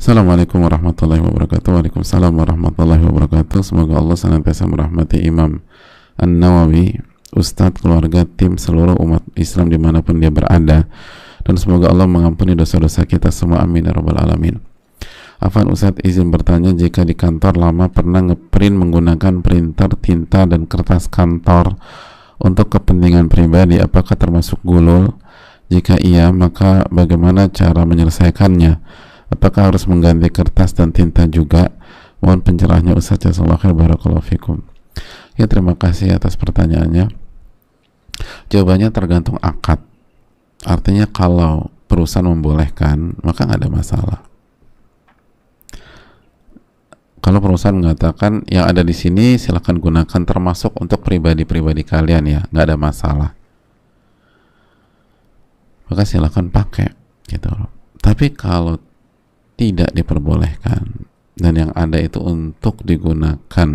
Assalamualaikum warahmatullahi wabarakatuh. Waalaikumsalam warahmatullahi wabarakatuh. Semoga Allah senantiasa merahmati Imam An-Nawawi, Ustadz, keluarga, tim, seluruh umat Islam dimanapun dia berada, dan semoga Allah mengampuni dosa-dosa kita semua, amin ya rabbal alamin. Afwan Ustadz, izin bertanya, jika di kantor lama pernah ngeprint menggunakan printer, tinta, dan kertas kantor untuk kepentingan pribadi, apakah termasuk gulul? Jika iya, maka bagaimana cara menyelesaikannya? Apakah harus mengganti kertas dan tinta juga? Mohon pencerahannya Ustaz. Jazakallahu khair, barakallahu fikum. Ya, terima kasih atas pertanyaannya. Jawabannya tergantung akad. Artinya kalau perusahaan membolehkan, maka nggak ada masalah. Kalau perusahaan mengatakan yang ada di sini silakan gunakan, termasuk untuk pribadi-pribadi kalian ya, nggak ada masalah, maka silakan pakai gitu loh. Tapi kalau tidak diperbolehkan dan yang ada itu untuk digunakan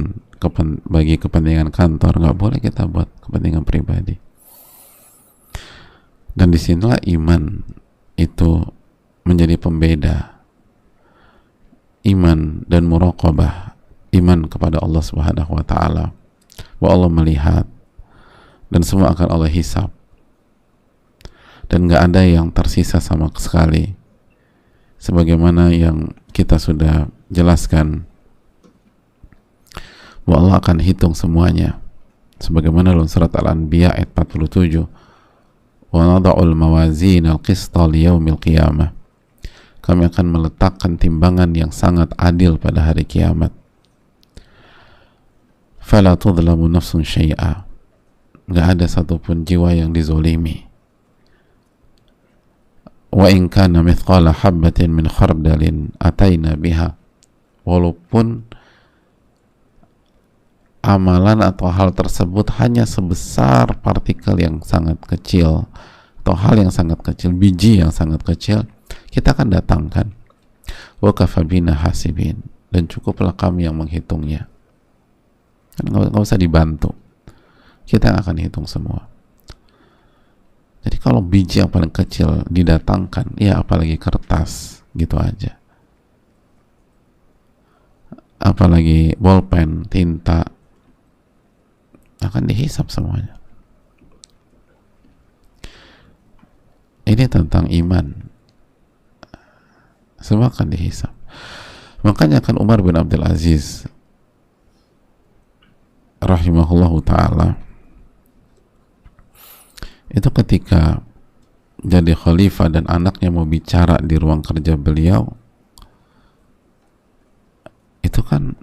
bagi kepentingan kantor, nggak boleh kita buat kepentingan pribadi. Dan disinilah iman itu menjadi pembeda. Iman dan muraqabah, iman kepada Allah Subhanahu wa ta'ala, bahwa Allah melihat dan semua akan Allah hisab, dan nggak ada yang tersisa sama sekali. Sebagaimana yang kita sudah jelaskan, bahwa Allah akan hitung semuanya. Sebagaimana dalam surat Al-Anbiya ayat 47, wa nada'ul mawazin al-qista liyaumil qiyamah, kami akan meletakkan timbangan yang sangat adil pada hari kiamat. Fala tudlamu nafsun syai'a, nggak ada satupun jiwa yang dizolimi. Wa in kana mithqala habbatin min khardalin ataina biha, walaupun amalan atau hal tersebut hanya sebesar partikel yang sangat kecil atau hal yang sangat kecil, biji yang sangat kecil, kita akan datangkan. Wa kafa bina hasibin, dan cukuplah kami yang menghitungnya. Nggak usah dibantu, kita akan hitung semua. Jadi kalau biji yang paling kecil didatangkan, ya apalagi kertas, gitu aja. Apalagi bolpen, tinta, akan dihisap semuanya. Ini tentang iman, semua akan dihisap. Makanya kan Umar bin Abdul Aziz rahimahullahu ta'ala itu ketika jadi khalifah dan anaknya mau bicara di ruang kerja beliau, itu kan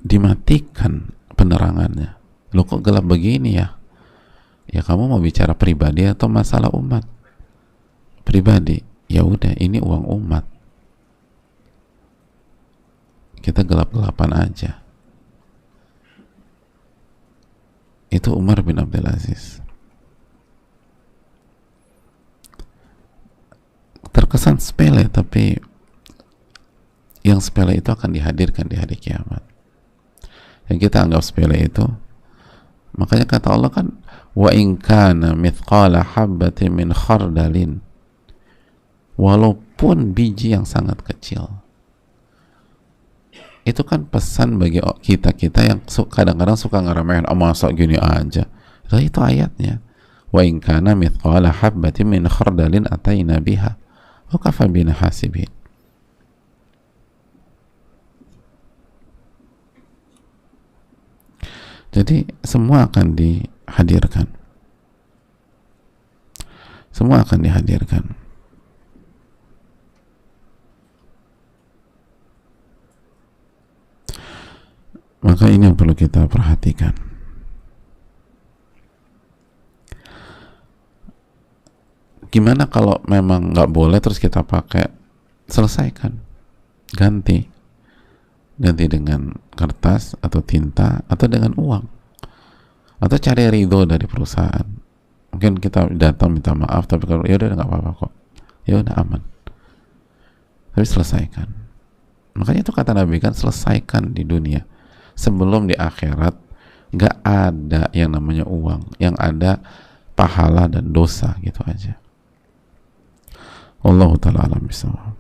dimatikan penerangannya. Loh, kok gelap begini ya? Ya kamu mau bicara pribadi atau masalah umat? Pribadi. Ya udah, ini uang umat, kita gelap-gelapan aja. Itu Umar bin Abdul Aziz. Terkesan sepele, tapi yang sepele itu akan dihadirkan di hari kiamat. Yang kita anggap sepele itu, makanya kata Allah kan, wa in kana mithqala habbatin min khardalin, walaupun biji yang sangat kecil. Itu kan pesan bagi kita yang kadang-kadang suka ngeremehin, oh masa gini aja. Itu ayatnya, wa in kana mithqala habbatin min khardalin ataina biha wa kafa bina hasibin. Jadi semua akan dihadirkan, semua akan dihadirkan. Maka ini yang perlu kita perhatikan. Gimana kalau memang nggak boleh terus kita pakai? Selesaikan, ganti dengan kertas atau tinta atau dengan uang, atau cari ridho dari perusahaan. Mungkin kita datang minta maaf, tapi kalau ya udah nggak apa-apa kok, ya udah aman, tapi selesaikan. Makanya itu kata Nabi kan, selesaikan di dunia sebelum di akhirat nggak ada yang namanya uang, yang ada pahala dan dosa, gitu aja. Wallahu ta'ala alam bisawab.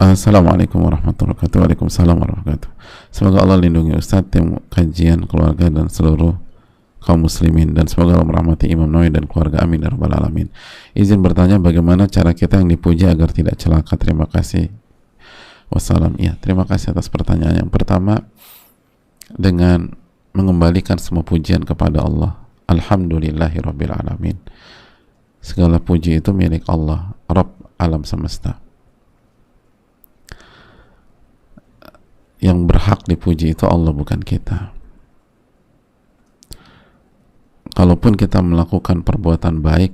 Assalamualaikum warahmatullahi wabarakatuh. Waalaikumsalam warahmatullahi wabarakatuh. Semoga Allah lindungi Ustadz, tim kajian, keluarga, dan seluruh kaum muslimin, dan semoga Allah merahmati Imam Nawawi dan keluarga, amin ya rabbal alamin. Izin bertanya, bagaimana cara kita yang dipuji agar tidak celaka? Terima kasih. Wassalam. Ya, terima kasih atas pertanyaan. Yang pertama, dengan mengembalikan semua pujian kepada Allah. Alhamdulillahi rabbil alamin. Segala puji itu milik Allah, Rabb alam semesta. Yang berhak dipuji itu Allah, bukan kita. Kalaupun kita melakukan perbuatan baik,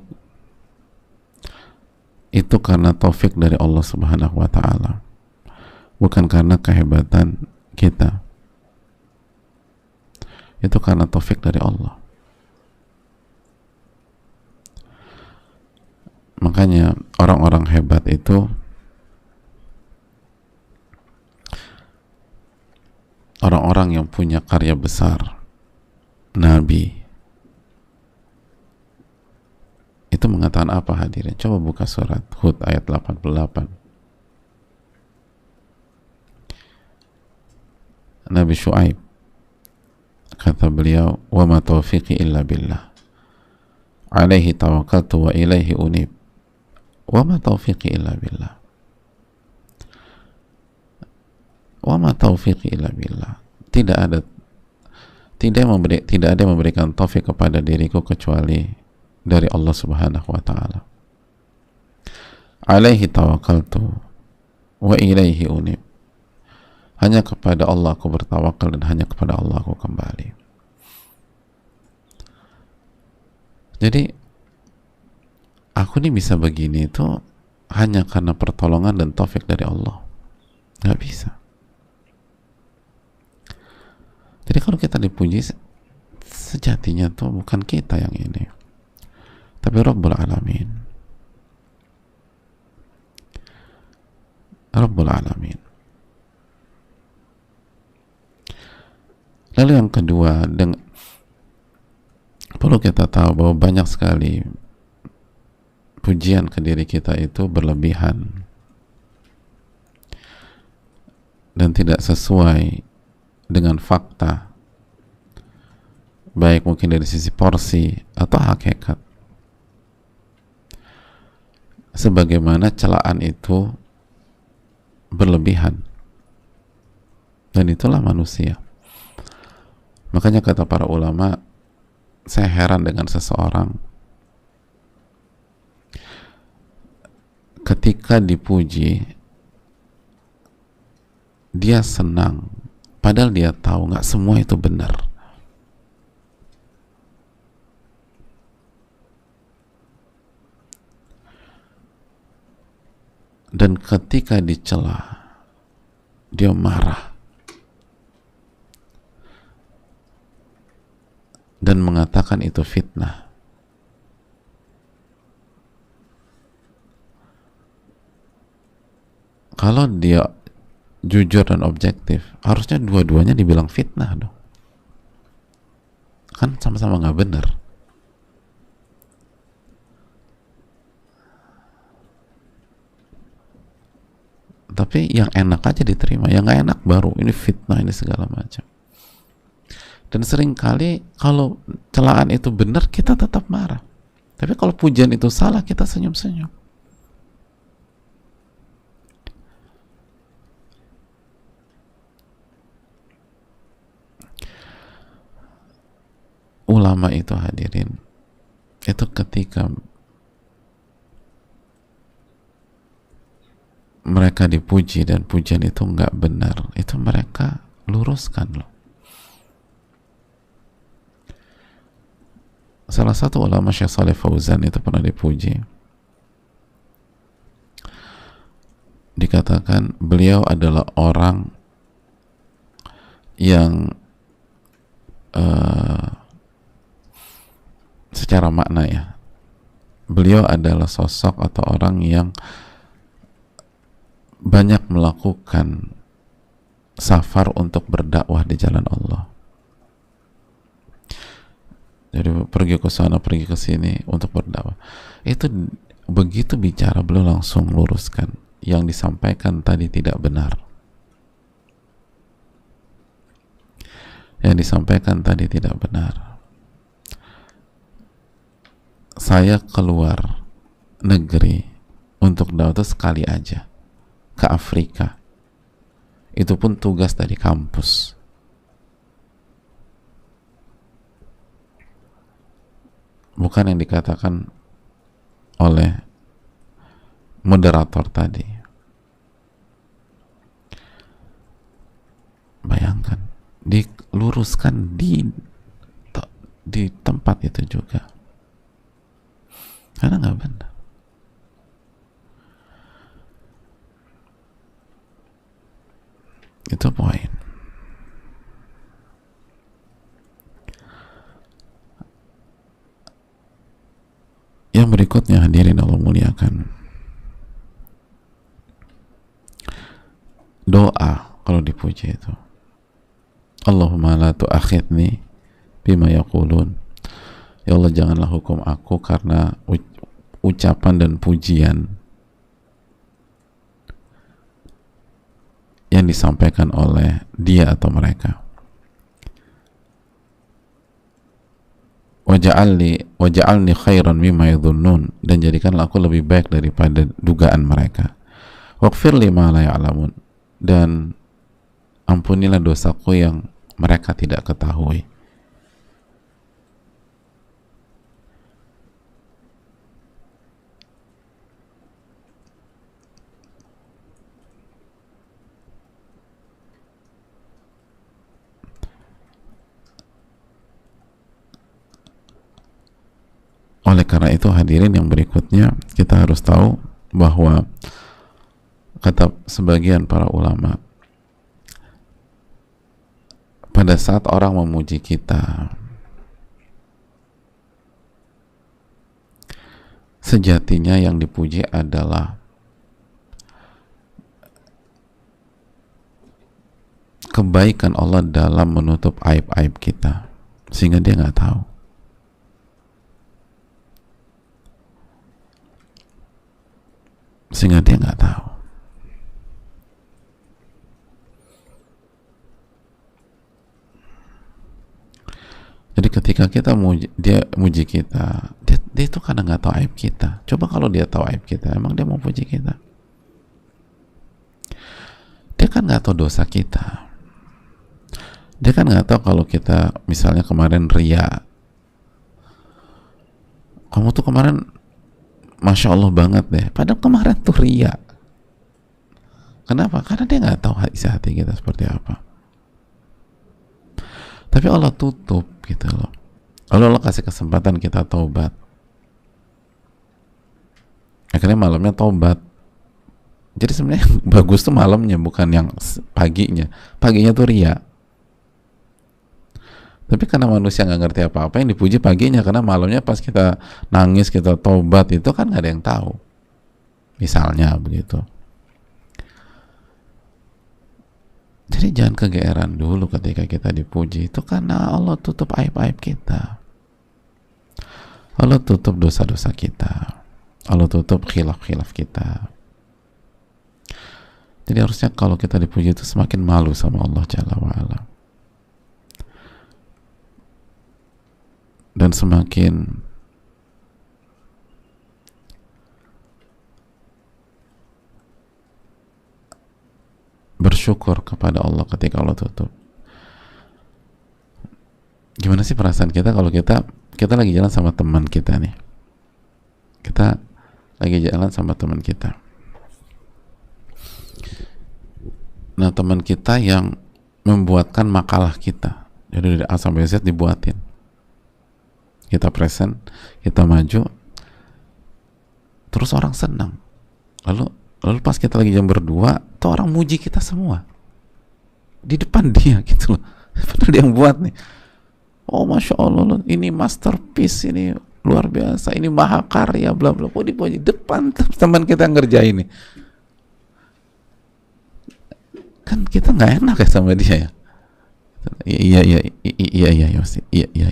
itu karena taufik dari Allah Subhanahu wa ta'ala, bukan karena kehebatan kita. Itu karena taufik dari Allah. Makanya orang-orang hebat itu orang-orang yang punya karya besar, Nabi itu mengatakan apa, hadirin? Coba buka surat Hud ayat 88. Nabi Syuaib, kata beliau, wa ma taufiqi illa billah, alaihi tawakkaltu wa ilaihi unib, wa ma taufiqi illa billah, wa ma taufiqi illa billah. Tidak ada yang memberikan taufik kepada diriku kecuali dari Allah Subhanahu wa ta'ala. Alaihi tawakkaltu wa ilaihi unib. Hanya kepada Allah aku bertawakal dan hanya kepada Allah aku kembali. Jadi aku ini bisa begini itu hanya karena pertolongan dan taufik dari Allah. Gak bisa. Jadi kalau kita dipuji, sejatinya tuh bukan kita yang ini, tapi Rabbul Alamin. Rabbul Alamin. Lalu yang kedua, perlu kita tahu bahwa banyak sekali pujian ke diri kita itu berlebihan dan tidak sesuai dengan fakta, baik mungkin dari sisi porsi atau hakikat. Sebagaimana celaan itu berlebihan, dan itulah manusia. Makanya kata para ulama, saya heran dengan seseorang ketika dipuji dia senang, padahal dia tahu nggak semua itu benar. Dan ketika dicela, dia marah dan mengatakan itu fitnah. Kalau dia jujur dan objektif, harusnya dua-duanya dibilang fitnah dong. Kan sama-sama nggak benar. Tapi yang enak aja diterima, yang nggak enak baru ini fitnah, ini segala macam. Dan seringkali kalau celaan itu benar, kita tetap marah. Tapi kalau pujian itu salah, kita senyum-senyum. Ulama itu, hadirin, itu ketika mereka dipuji dan pujian itu nggak benar, itu mereka luruskan loh. Salah satu ulama, Syekh Shalih Fauzan, itu pernah dipuji, dikatakan beliau adalah orang yang secara makna ya, beliau adalah sosok atau orang yang banyak melakukan safar untuk berdakwah di jalan Allah. Jadi pergi ke sana, pergi ke sini untuk berdakwah. Itu begitu bicara, beliau langsung luruskan. yang disampaikan tadi tidak benar. Yang disampaikan tadi tidak benar. Saya keluar negeri untuk dakwah sekali aja ke Afrika. Itu pun tugas dari kampus. Bukan yang dikatakan oleh moderator tadi. Bayangkan, diluruskan di tempat itu juga, karena nggak benar. Itu poin. Yang berikutnya, hadirin Allah muliakan, doa kalau dipuji itu, Allahumma la tu'akhidni bima yaqulun. Ya Allah, janganlah hukum aku karena ucapan dan pujian yang disampaikan oleh dia atau mereka. Waj'alni khairan mimma yadhunnun, dan jadikanlah aku lebih baik daripada dugaan mereka. Waghfir li ma la ya'lamun, dan ampunilah dosaku yang mereka tidak ketahui. Oleh karena itu, hadirin yang berikutnya, kita harus tahu bahwa kata sebagian para ulama, pada saat orang memuji kita, sejatinya yang dipuji adalah kebaikan Allah dalam menutup aib-aib kita, sehingga dia nggak tahu. Sehingga dia nggak tahu. Jadi ketika kita dia muji kita, dia itu karena nggak tahu aib kita. Coba kalau dia tahu aib kita, emang dia mau puji kita? Dia kan nggak tahu dosa kita. Dia kan nggak tahu kalau kita misalnya kemarin ria. Kamu tuh kemarin Masya Allah banget deh, padahal kemarin tuh ria. Kenapa? Karena dia nggak tahu isi hati kita seperti apa. Tapi Allah tutup gitu loh. Lalu Allah kasih kesempatan kita taubat. Akhirnya malamnya taubat. Jadi sebenarnya yang bagus tuh malamnya, bukan yang paginya. Paginya tuh ria. Tapi karena manusia nggak ngerti apa-apa, yang dipuji paginya, karena malamnya pas kita nangis, kita taubat, itu kan nggak ada yang tahu. Misalnya begitu. Jadi jangan kegeeran dulu ketika kita dipuji. Itu karena Allah tutup aib-aib kita. Allah tutup dosa-dosa kita. Allah tutup khilaf-khilaf kita. Jadi harusnya kalau kita dipuji itu semakin malu sama Allah Jalla wa'ala. Dan semakin bersyukur kepada Allah ketika Allah tutup. Gimana sih perasaan kita kalau kita lagi jalan sama teman kita nih? Kita lagi jalan sama teman kita. Nah, teman kita yang membuatkan makalah kita. Jadi dari A sampai Z dibuatin. Kita present, kita maju, terus orang senang. Lalu pas kita lagi jam berdua, tuh orang muji kita semua di depan dia gitu loh. Padahal dia yang buat nih. Oh Masya Allah, ini masterpiece, ini luar biasa, ini mahakarya, bla bla. Oh dipuji depan teman kita yang ngerjain nih. Kan kita nggak enak ya sama dia ya. Iya pasti. Iya.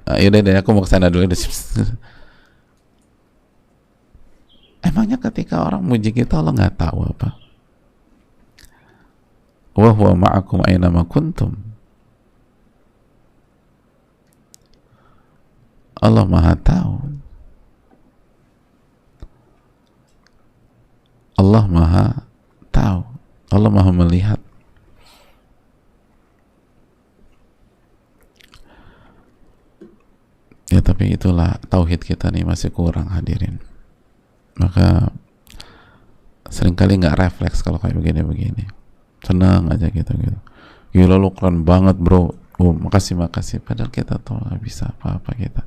Yaudah deh, aku mau kesana dulu. Emangnya ketika orang muji kita Allah nggak tahu apa? Wa huwa ma'akum aina ma kuntum. Allah Maha tahu. Allah Maha tahu. Allah Maha melihat. Ya, tapi itulah tauhid kita nih masih kurang, hadirin. Maka seringkali nggak refleks kalau kayak begini-begini. Senang aja gitu. Gila lu keren banget bro. Oh, makasih. Padahal kita tuh nggak bisa apa-apa kita.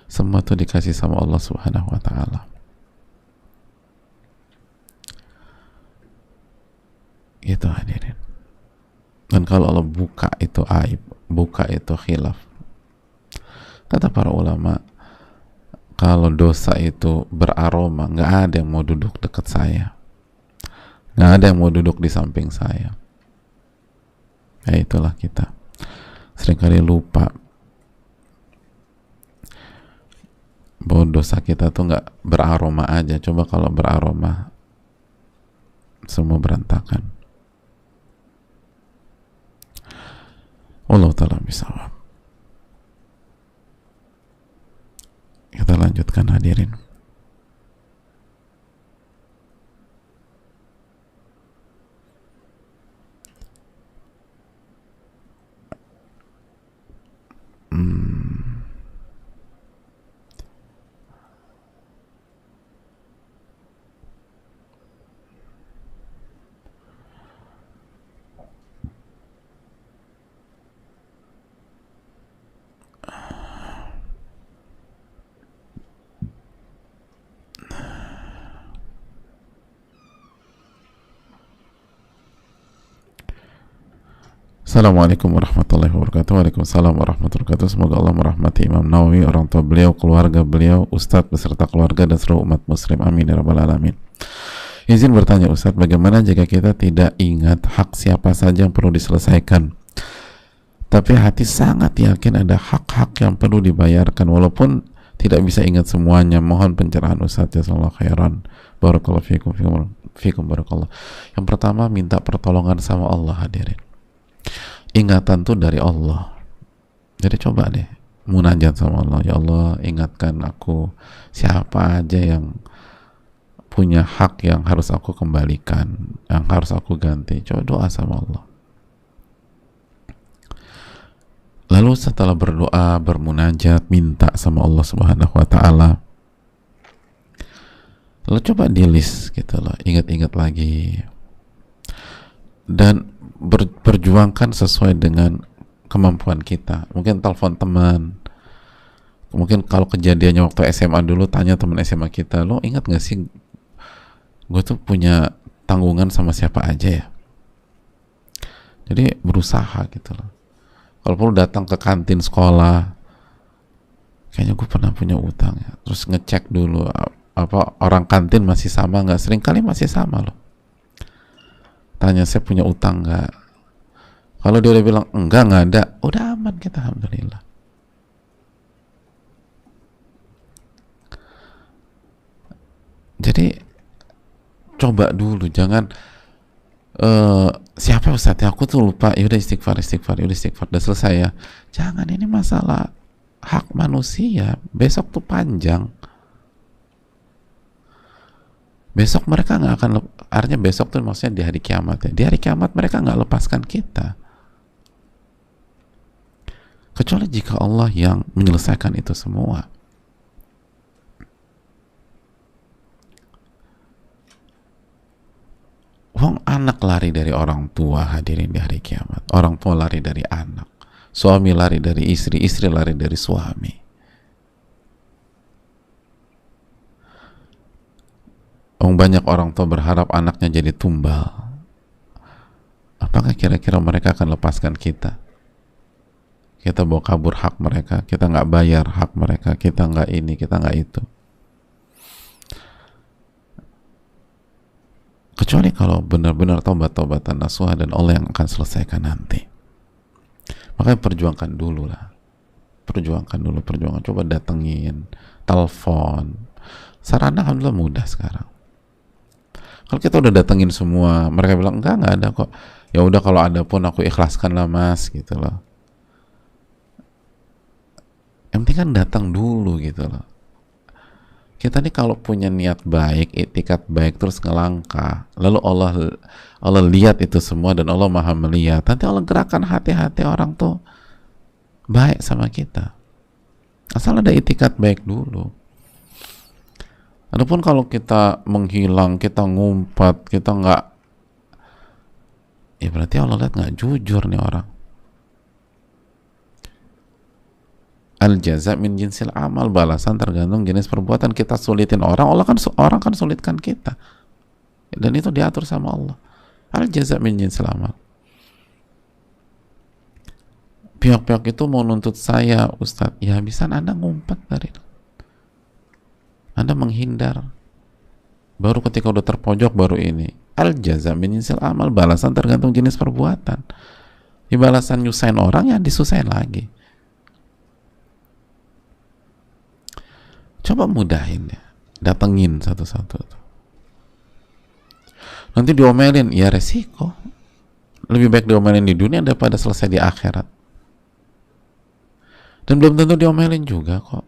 Semua tuh dikasih sama Allah Subhanahu wa Ta'ala. Gitu, hadirin. Dan kalau Allah buka itu aib, buka itu khilaf, kata para ulama, kalau dosa itu beraroma, nggak ada yang mau duduk dekat saya, nggak ada yang mau duduk di samping saya. Ya itulah kita seringkali lupa bahwa dosa kita tuh nggak beraroma aja. Coba kalau beraroma, semua berantakan. Allah Ta'ala bisawab. Kita lanjutkan, hadirin. Assalamualaikum warahmatullahi wabarakatuh. Waalaikumsalam warahmatullahi wabarakatuh. Semoga Allah merahmati Imam Nawawi, orang tua beliau, keluarga beliau, Ustadz beserta keluarga dan seluruh umat muslim. Amin ya rabbal alamin. Izin bertanya Ustadz, bagaimana jika kita tidak ingat hak siapa saja yang perlu diselesaikan, tapi hati sangat yakin ada hak-hak yang perlu dibayarkan, walaupun tidak bisa ingat semuanya? Mohon pencerahan Ustadz, jazakallahu khairan. Barakallahu fikum barakallah. Yang pertama, minta pertolongan sama Allah, hadirin. Ingatan tuh dari Allah. Jadi coba deh munajat sama Allah. Ya Allah, ingatkan aku siapa aja yang punya hak yang harus aku kembalikan, yang harus aku ganti. Coba doa sama Allah. Lalu setelah berdoa, bermunajat, minta sama Allah Subhanahu wa Ta'ala, lalu coba di list gitu loh, ingat-ingat lagi, dan berjuangkan sesuai dengan kemampuan kita. Mungkin telepon teman, mungkin kalau kejadiannya waktu SMA dulu, tanya teman SMA kita, lo ingat gak sih gue tuh punya tanggungan sama siapa aja ya? Jadi berusaha gitu loh. Kalau perlu datang ke kantin sekolah, kayaknya gue pernah punya utang ya, terus ngecek dulu apa orang kantin masih sama nggak. Seringkali masih sama loh. Tanya, saya punya utang nggak? Kalau dia udah bilang enggak, nggak ada, udah aman kita, alhamdulillah. Jadi coba dulu, jangan siapa Ustadz? Aku tuh lupa. Ya udah istighfar, udah selesai ya. Jangan, ini masalah hak manusia. Besok tuh panjang. Besok mereka nggak akan, artinya besok tuh maksudnya di hari kiamat ya. Di hari kiamat mereka nggak lepaskan kita, kecuali jika Allah yang menyelesaikan itu semua. Wong anak lari dari orang tua, hadirin, di hari kiamat. Orang tua lari dari anak, suami lari dari istri, istri lari dari suami. Banyak orang tua berharap anaknya jadi tumbal. Apakah kira-kira mereka akan lepaskan kita? Kita bawa kabur hak mereka, kita nggak bayar hak mereka, kita nggak ini, kita nggak itu. Kecuali kalau benar-benar taubat-taubatan nasuha dan Allah yang akan selesaikan nanti. Makanya perjuangkan dulu lah. Perjuangkan dulu, perjuangan, coba datengin, telepon. Sarana alhamdulillah mudah sekarang. Kalau kita udah datengin semua, mereka bilang enggak ada kok. Ya udah, kalau ada pun aku ikhlaskan lah mas, gitu loh. Yang penting kan datang dulu gitu loh. Kita nih kalau punya niat baik, itikat baik, terus ngelangkah, lalu Allah lihat itu semua, dan Allah maha melihat, nanti Allah gerakan hati-hati orang tuh baik sama kita, asal ada itikat baik dulu. Adapun kalau kita menghilang, kita ngumpat, kita nggak, ya berarti Allah lihat nggak jujur nih orang. Al jaza min jinsil amal, balasan tergantung jenis perbuatan. Kita sulitin orang, orang kan sulitkan kita, dan itu diatur sama Allah. Al jaza min jinsil amal. Pihak-pihak itu mau nuntut saya, Ustadz, ya bisa Anda ngumpet dari itu, Anda menghindar, baru ketika udah terpojok baru ini. Al jaza min jinsil amal, balasan tergantung jenis perbuatan. Di balasan nyusahin orang, ya disusahin lagi. Coba mudahin ya, datengin satu-satu. Nanti diomelin, ya resiko. Lebih baik diomelin di dunia daripada selesai di akhirat. Dan belum tentu diomelin juga kok.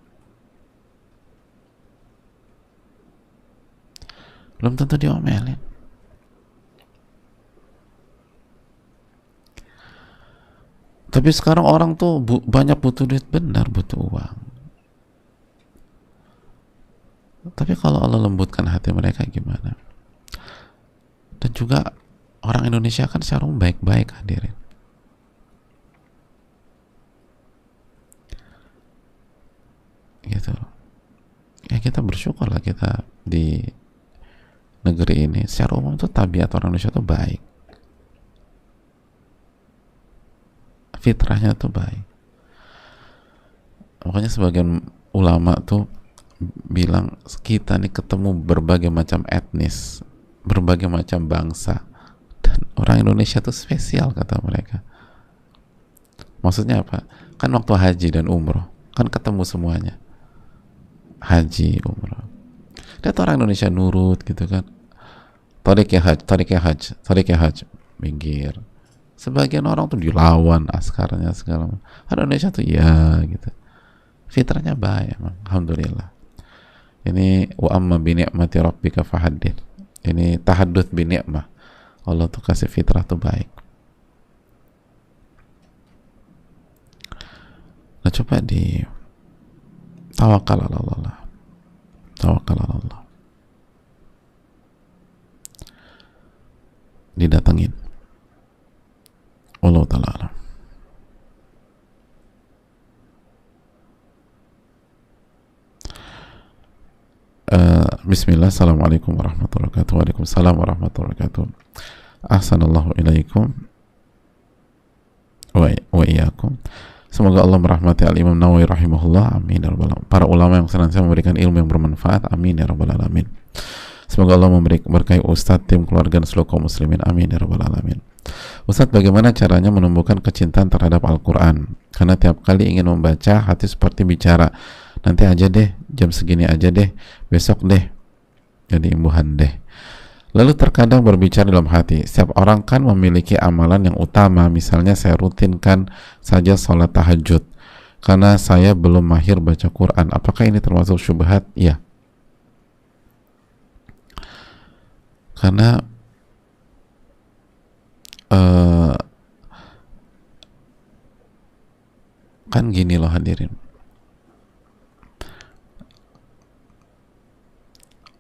Belum tentu diomelin. Tapi sekarang orang tuh banyak butuh duit, benar butuh uang. Tapi kalau Allah lembutkan hati mereka gimana? Dan juga orang Indonesia kan secara umum baik-baik, hadirin. Gitu. Ya kita bersyukurlah kita di negeri ini secara umum tuh tabiat orang Indonesia tuh baik. Fitrahnya tuh baik. Makanya sebagian ulama tuh bilang kita nih ketemu berbagai macam etnis, berbagai macam bangsa, dan orang Indonesia tuh spesial kata mereka. Maksudnya apa? Kan waktu haji dan umroh kan ketemu semuanya, haji, umroh. Lihat orang Indonesia nurut gitu kan, tarik ya haj, minggir. Sebagian orang tuh dilawan askarnya segala macam. Indonesia tuh ya gitu, fitrahnya baik emang, alhamdulillah. Ini wa amma bi ni'mati rabbika fahaddits. Ini tahadduts bi ni'mah. Allah tuh kasih fitrah tuh baik. Nah coba di tawakal ala Allah. Tawakal ala Allah. Didatengin. Allah ta'ala alam. Bismillah, assalamualaikum warahmatullahi wabarakatuh. Waalaikumsalam warahmatullahi wabarakatuh. Ahsanallahu ilaikum wa iyyakum. Semoga Allah merahmati Al-Imam Nawawi rahimahullah, amin ya rabbal alamin. Para ulama yang senantiasa memberikan ilmu yang bermanfaat, amin ya rabbal alamin. Semoga Allah memberkahi Ustadz, tim keluarga dan seluruh kaum muslimin, amin ya rabbal alamin. Ustadz, bagaimana caranya menumbuhkan kecintaan terhadap Al-Quran? Karena tiap kali ingin membaca, hati seperti bicara, nanti aja deh, jam segini aja deh, besok deh, jadi imbuhan deh. Lalu terkadang berbicara dalam hati, setiap orang kan memiliki amalan yang utama. Misalnya saya rutinkan saja sholat tahajud karena saya belum mahir baca Quran. Apakah ini termasuk syubhat? Ya, karena kan gini loh hadirin,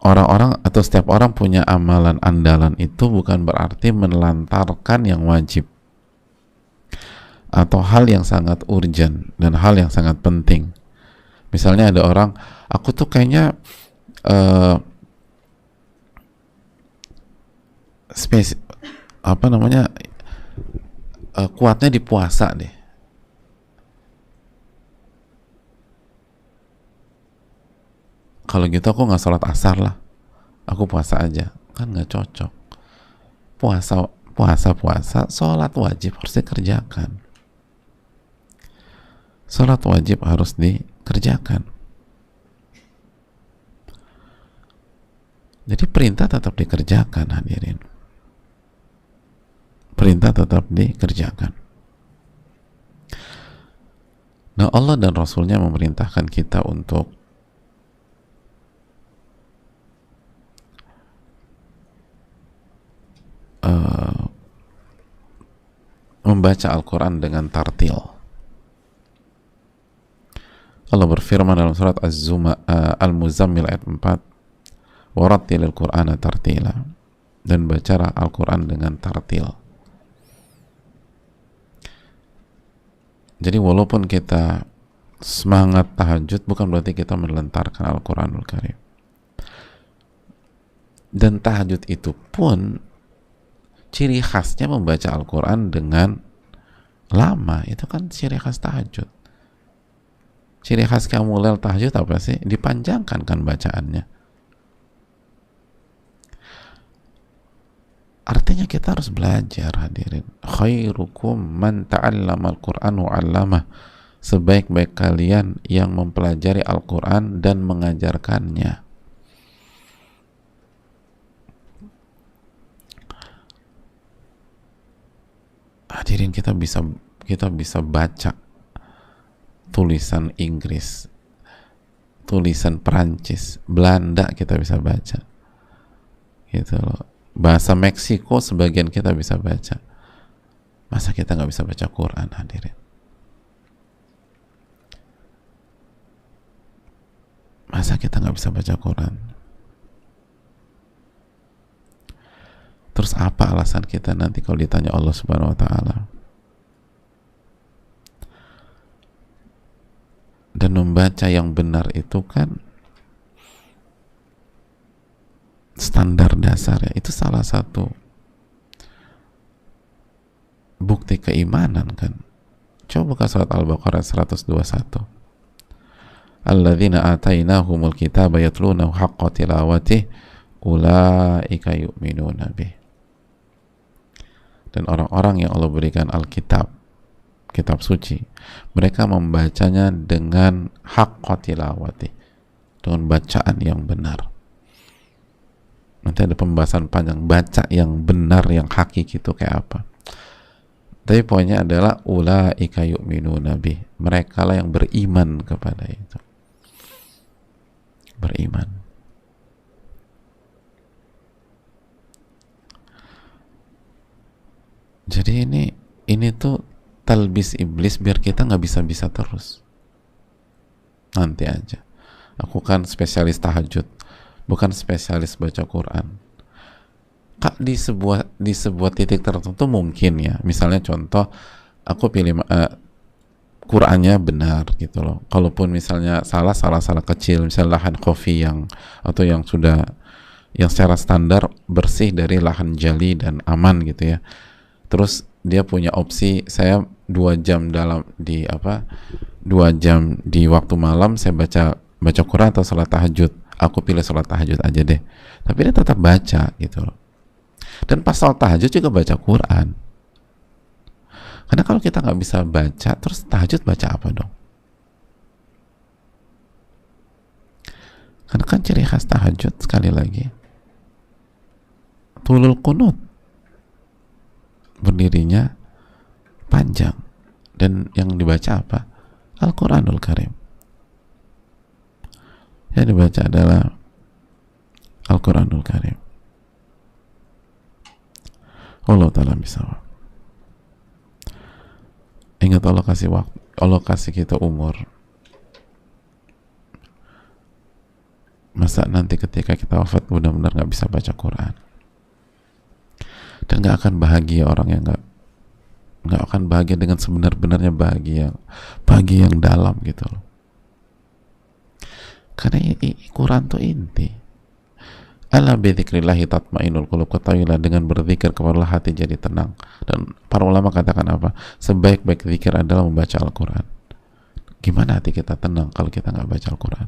orang-orang atau setiap orang punya amalan andalan, itu bukan berarti menelantarkan yang wajib atau hal yang sangat urgent dan hal yang sangat penting. Misalnya ada orang, aku tuh kayaknya kuatnya di puasa deh. Kalau gitu aku nggak sholat asar lah, aku puasa aja. Kan nggak cocok. Puasa, sholat wajib harus dikerjakan. Salat wajib harus dikerjakan. Jadi perintah tetap dikerjakan, hadirin. Perintah tetap dikerjakan. Nah, Allah dan Rasulnya memerintahkan kita untuk membaca Al-Quran dengan tartil. Allah berfirman dalam surat Al-Muzammil ayat 4, warattilil Qur'ana tartila, dan bacalah Al-Quran dengan tartil. Jadi walaupun kita semangat tahajud, bukan berarti kita menelantarkan Al-Quranul Karim. Dan tahajud itu pun ciri khasnya membaca Al-Quran dengan lama. Itu kan ciri khas tahajud. Ciri khas qiyamul tahajud apa sih? Dipanjangkan kan bacaannya. Artinya kita harus belajar, hadirin. Khairukum man ta'allama al-Qur'an wa 'allamah. Sebaik-baik kalian yang mempelajari Al-Qur'an dan mengajarkannya. Hadirin, kita bisa baca tulisan Inggris, tulisan Perancis, Belanda kita bisa baca. Gitu loh. Bahasa Meksiko sebagian kita bisa baca. Masa kita nggak bisa baca Quran, hadirin? Masa kita nggak bisa baca Quran? Terus apa alasan kita nanti kalau ditanya Allah Subhanahu wa Ta'ala? Dan membaca yang benar itu kan standar dasar ya. Itu salah satu bukti keimanan kan. Coba buka surat Al-Baqarah 121. Alladzina atainahumul kitaba yatlunahu haqqa tilawatih ulaika yu'minuna bih. Dan orang-orang yang Allah berikan Alkitab, kitab suci, mereka membacanya dengan haqqa tilawatih, dengan bacaan yang benar. Nanti ada pembahasan panjang baca yang benar, yang hakiki itu kayak apa. Tapi poinnya adalah ulaika yu'minuna bih, mereka lah yang beriman kepada itu. Beriman. Jadi ini tuh talbis iblis biar kita nggak bisa-bisa terus. Nanti aja. Aku kan spesialis tahajud, bukan spesialis baca Quran. Kak, di sebuah titik tertentu mungkin ya. Misalnya contoh, aku pilih Qurannya benar gitu loh. Kalaupun misalnya salah kecil, misalnya lahan kofi yang atau yang sudah yang secara standar bersih dari lahan jali dan aman gitu ya. Terus dia punya opsi saya 2 jam di 2 jam di waktu malam saya baca Quran atau salat tahajud. Aku pilih salat tahajud aja deh. Tapi dia tetap baca gitu loh. Dan pas salat tahajud juga baca Quran. Karena kalau kita nggak bisa baca, terus tahajud baca apa dong? Karena kan ciri khas tahajud sekali lagi tulul qunut, berdirinya panjang, dan yang dibaca apa? Al-Quranul Karim. Yang dibaca adalah Al-Quranul Karim. Allah Ta'ala bisawab. Ingat, Allah kasih waktu, Allah kasih kita umur. Masa nanti ketika kita wafat benar-benar nggak bisa baca Quran? Dan nggak akan bahagia orang yang nggak akan bahagia dengan sebenar-benarnya bahagia yang dalam gitu loh. Karena Quran tuh inti. Ala bidzikrillahi tatmainul qulub, ketahuilah dengan berzikir kepada hati jadi tenang. Dan para ulama katakan apa? Sebaik-baik zikir adalah membaca Al-Quran. Gimana hati kita tenang kalau kita nggak baca Al-Quran?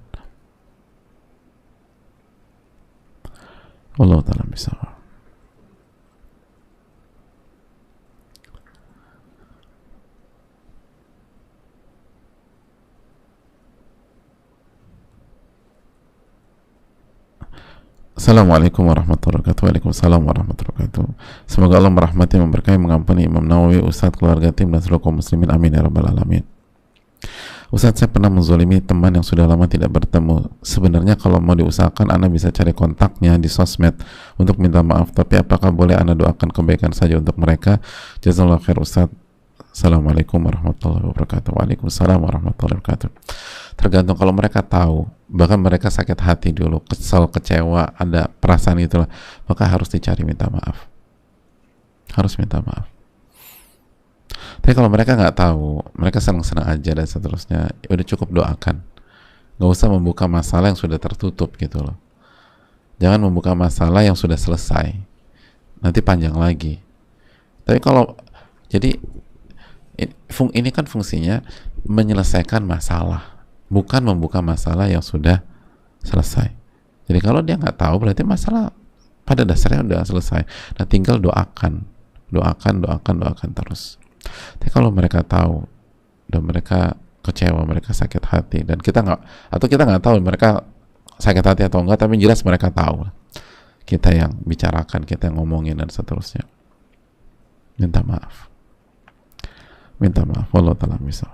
Allah Ta'ala bisawab. Assalamualaikum warahmatullahi wabarakatuh. Waalaikumsalam warahmatullahi wabarakatuh. Semoga Allah merahmati, memberkahi, mengampuni Imam Nawawi, Ustadz, keluarga, tim, dan seluruh kaum muslimin. Amin ya rabbal alamin. Ustadz, saya pernah menzalimi teman yang sudah lama tidak bertemu. Sebenarnya kalau mau diusahakan, Anda bisa cari kontaknya di sosmed untuk minta maaf. Tapi apakah boleh Anda doakan kebaikan saja untuk mereka? Jazakallahu khair Ustadz. Assalamualaikum warahmatullahi wabarakatuh. Waalaikumsalam warahmatullahi wabarakatuh. Tergantung, kalau mereka tahu, bahkan mereka sakit hati dulu, kesal, kecewa, ada perasaan itulah, maka harus dicari minta maaf. Harus minta maaf. Tapi kalau mereka nggak tahu, mereka senang-senang aja dan seterusnya, ya udah cukup doakan. Nggak usah membuka masalah yang sudah tertutup gitu loh. Jangan membuka masalah yang sudah selesai. Nanti panjang lagi. Tapi kalau, jadi ini kan fungsinya menyelesaikan masalah, bukan membuka masalah yang sudah selesai. Jadi kalau dia nggak tahu, berarti masalah pada dasarnya udah selesai. Nah, tinggal doakan terus. Tapi kalau mereka tahu dan mereka kecewa, mereka sakit hati, dan kita nggak tahu mereka sakit hati atau enggak, tapi jelas mereka tahu. Kita yang bicarakan, kita yang ngomongin dan seterusnya. Minta maaf. Wallahu ta'ala misal.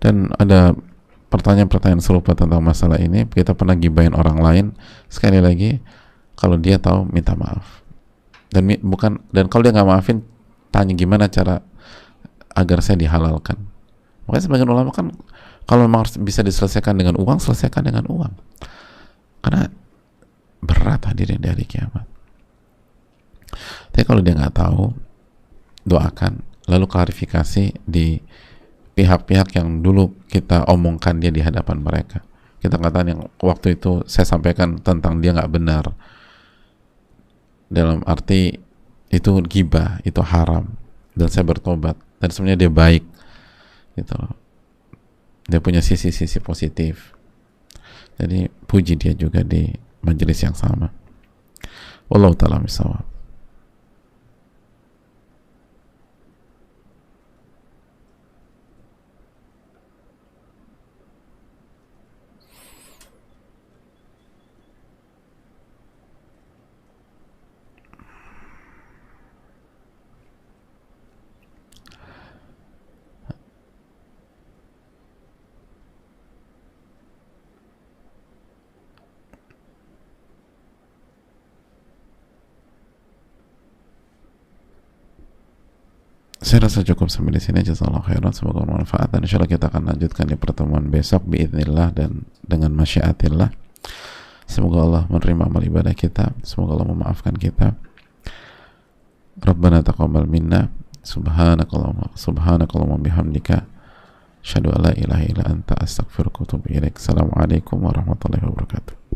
Dan ada pertanyaan-pertanyaan serupa tentang masalah ini. Kita pernah gibahin orang lain. Sekali lagi, kalau dia tahu, minta maaf. Dan kalau dia nggak maafin, tanya gimana cara agar saya dihalalkan. Makanya sebagian ulama kan, kalau memang harus bisa diselesaikan dengan uang, selesaikan dengan uang. Karena berat hadirin di hari kiamat. Tapi kalau dia nggak tahu, doakan, lalu klarifikasi di pihak-pihak yang dulu kita omongkan dia di hadapan mereka. Kita katakan yang waktu itu saya sampaikan tentang dia nggak benar, dalam arti itu ghibah, itu haram, dan saya bertobat, dan sebenarnya dia baik gitu loh. Dia punya sisi-sisi positif, jadi puji dia juga di majelis yang sama. Wallahu ta'ala misawab. Saya rasa cukup sampai di sini. Jazakallahu khairan, semoga bermanfaat, dan insyaallah kita akan lanjutkan di pertemuan besok biidznillah dan dengan masyiatillah. Semoga Allah menerima amal ibadah kita, semoga Allah memaafkan kita. Rabbana taqabbal minna, subhanakallahumma bihamdika, asyhadu an la ilaha illa anta, astaghfiruka wa atubu ilaik. Assalamualaikum warahmatullahi wabarakatuh.